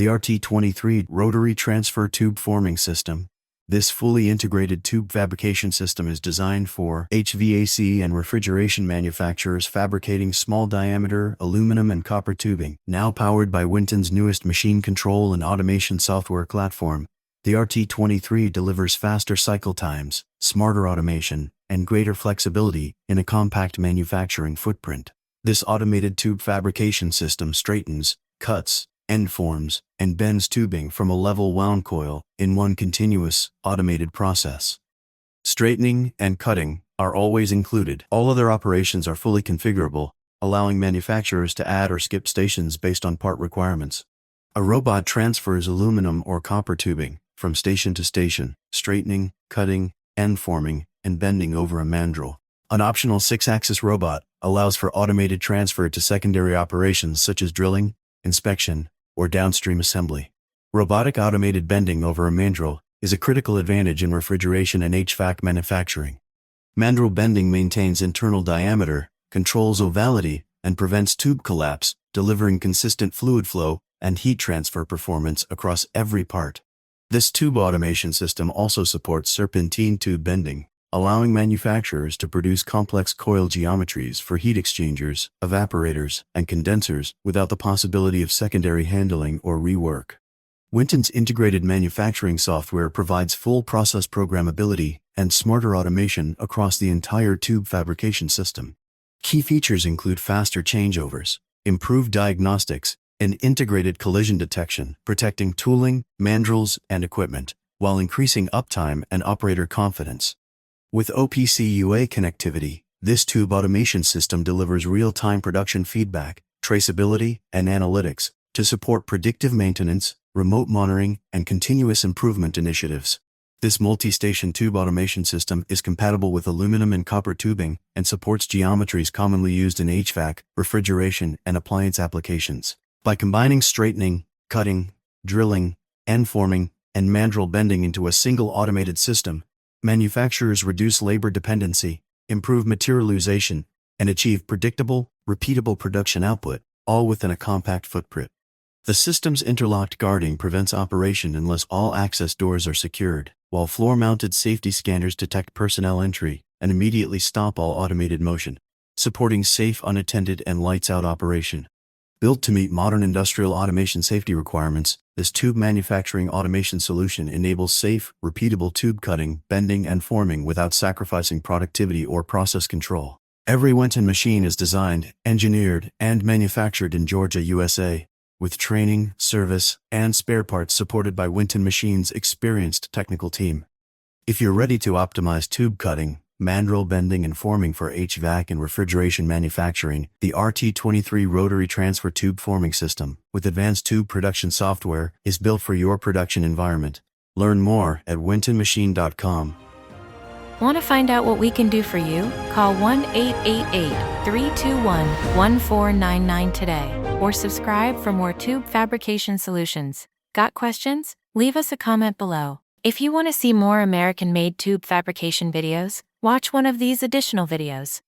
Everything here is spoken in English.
The RT23 Rotary Transfer Tube Forming System. This fully integrated tube fabrication system is designed for HVAC and refrigeration manufacturers fabricating small-diameter aluminum and copper tubing. Now powered by Winton's newest machine control and automation software platform, the RT23 delivers faster cycle times, smarter automation, and greater flexibility in a compact manufacturing footprint. This automated tube fabrication system straightens, cuts, end forms, and bends tubing from a level wound coil in one continuous, automated process. Straightening and cutting are always included. All other operations are fully configurable, allowing manufacturers to add or skip stations based on part requirements. A robot transfers aluminum or copper tubing from station to station, straightening, cutting, end forming, and bending over a mandrel. An optional 6-axis robot allows for automated transfer to secondary operations such as drilling, inspection, or downstream assembly. Robotic automated bending over a mandrel is a critical advantage in refrigeration and HVAC manufacturing. Mandrel bending maintains internal diameter, controls ovality, and prevents tube collapse, delivering consistent fluid flow and heat transfer performance across every part. This tube automation system also supports serpentine tube bending, allowing manufacturers to produce complex coil geometries for heat exchangers, evaporators, and condensers without the possibility of secondary handling or rework. Winton's integrated manufacturing software provides full process programmability and smarter automation across the entire tube fabrication system. Key features include faster changeovers, improved diagnostics, and integrated collision detection, protecting tooling, mandrels, and equipment, while increasing uptime and operator confidence. With OPC UA connectivity, this tube automation system delivers real-time production feedback, traceability, and analytics to support predictive maintenance, remote monitoring, and continuous improvement initiatives. This multi-station tube automation system is compatible with aluminum and copper tubing and supports geometries commonly used in HVAC, refrigeration, and appliance applications. By combining straightening, cutting, drilling, end forming, and mandrel bending into a single automated system, manufacturers reduce labor dependency, improve materialization, and achieve predictable, repeatable production output, all within a compact footprint. The system's interlocked guarding prevents operation unless all access doors are secured, while floor-mounted safety scanners detect personnel entry and immediately stop all automated motion, supporting safe, unattended, and lights-out operation. Built to meet modern industrial automation safety requirements, this tube manufacturing automation solution enables safe, repeatable tube cutting, bending, and forming without sacrificing productivity or process control. Every Winton machine is designed, engineered, and manufactured in Georgia, USA, with training, service, and spare parts supported by Winton Machines' experienced technical team. If you're ready to optimize tube cutting, mandrel bending, and forming for HVAC and refrigeration manufacturing, the RT23 Rotary Transfer Tube Forming System, with advanced tube production software, is built for your production environment. Learn more at wintonmachine.com. Want to find out what we can do for you? Call 1-888-321-1499 today, or subscribe for more tube fabrication solutions. Got questions? Leave us a comment below. If you want to see more American-made tube fabrication videos, watch one of these additional videos.